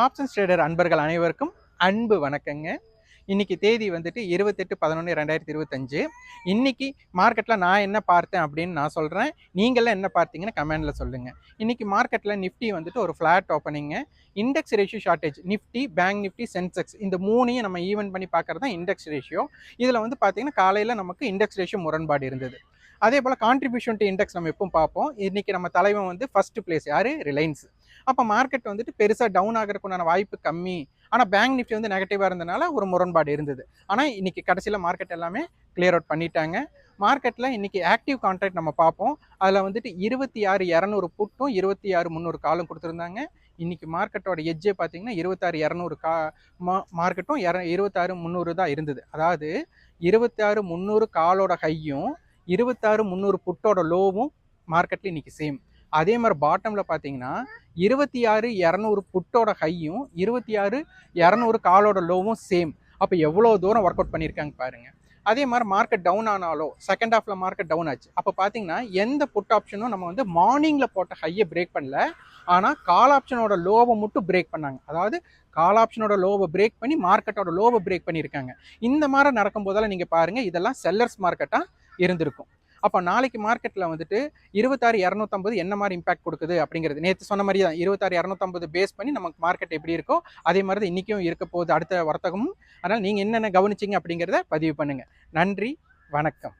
Options trader அன்பர்கள் அனைவருக்கும் அன்பு வணக்கங்க. இன்னைக்கு தேதி வந்துட்டு 28/11/2025. இன்னைக்கு மார்க்கெட்ல நான் என்ன பார்த்தேன் அப்படின்னு நான் சொல்றேன். நீங்களாம் என்ன பார்த்தீங்கன்னு கமெண்ட்ல சொல்லுங்க. இன்னைக்கு மார்க்கெட்ல நிஃப்டி வந்துட்டு ஒரு ஃபிளாட் ஓப்பனிங்க. Index ratio shortage Nifty, bank Nifty, Sensex இந்த மூணையும் நம்ம ஈவன் பண்ணி பார்க்கறது தான் இண்டெக்ஸ் ரேஷியோ. இதில் வந்து பார்த்தீங்கன்னா காலையில் நமக்கு இண்டெக்ஸ் ரேஷியோ முரண்பாடு இருந்தது. அதே போல் கான்ட்ரிபியூஷன் டு இண்டெக்ஸ் நம்ம எப்பவும் பார்ப்போம். இன்னைக்கு நம்ம தலைவன் வந்து ஃபர்ஸ்ட் பிளேஸ் யாரு? ரிலையன்ஸ். அப்போ மார்க்கெட் வந்துட்டு பெருசாக டவுன் ஆகிறதுக்குண்டான வாய்ப்பு கம்மி. ஆனால் பேங்க் நிஃப்டி வந்து நெகட்டிவாக இருந்தனால ஒரு முரண்பாடு இருந்தது. ஆனால் இன்னைக்கு கடைசியில் மார்க்கெட் எல்லாமே கிளியர் அவுட் பண்ணிட்டாங்க. மார்க்கெட்டில் இன்னைக்கு ஆக்டிவ் கான்ட்ராக்ட் நம்ம பார்ப்போம். அதில் வந்துட்டு 26,200 புட்டும் 26,300 காலும் கொடுத்துருந்தாங்க. இன்னைக்கு மார்க்கெட்டோட எட்ஜே பார்த்தீங்கன்னா 26,200 மார்க்கெட்டும் 26,300 தான் இருந்தது. அதாவது 26,300 காலோட ஹையும் 26,300 புட்டோட லோவும் மார்க்கெட்டில் இன்னைக்கு சேம். அதே மாதிரி பாட்டமில் பார்த்தீங்கன்னா 26,200 புட்டோட ஹையும் 26,200 காலோட லோவும் சேம். அப்போ எவ்வளோ தூரம் ஒர்க் அவுட் பண்ணியிருக்காங்க பாருங்கள். அதே மாதிரி மார்க்கெட் டவுன் ஆனாலும் செகண்ட் ஹாஃபில் மார்க்கெட் டவுன் ஆச்சு. அப்போ பார்த்தீங்கன்னா எந்த புட் ஆப்ஷனும் நம்ம வந்து மார்னிங்கில் போட்ட ஹையை பிரேக் பண்ணல. ஆனால் கால் ஆப்ஷனோட லோவை மட்டும் பிரேக் பண்ணாங்க. அதாவது கால் ஆப்ஷனோட லோவை பிரேக் பண்ணி மார்க்கெட்டோட லோவை பிரேக் பண்ணியிருக்காங்க. இந்த மாதிரி நடக்கும் போதெல்லாம் நீங்கள் பாருங்கள், இதெல்லாம் செல்லர்ஸ் மார்க்கெட்டாக இருந்திருக்கும். அப்போ நாளைக்கு மார்க்கெட்டில் வந்துட்டு 26,250 என்ன மாதிரி இம்பாக்ட் கொடுக்குது அப்படிங்கிறது நேற்று சொன்ன மாதிரி தான். 26,250 பேஸ் பண்ணி நமக்கு மார்க்கெட் எப்படி இருக்கோ அதே மாதிரி தான் இன்றைக்கும் இருக்க போகுது அடுத்த வர்த்தகமும். அதனால் நீங்கள் என்னென்ன கவனிச்சிங்க அப்படிங்கிறத பதிவு பண்ணுங்கள். நன்றி, வணக்கம்.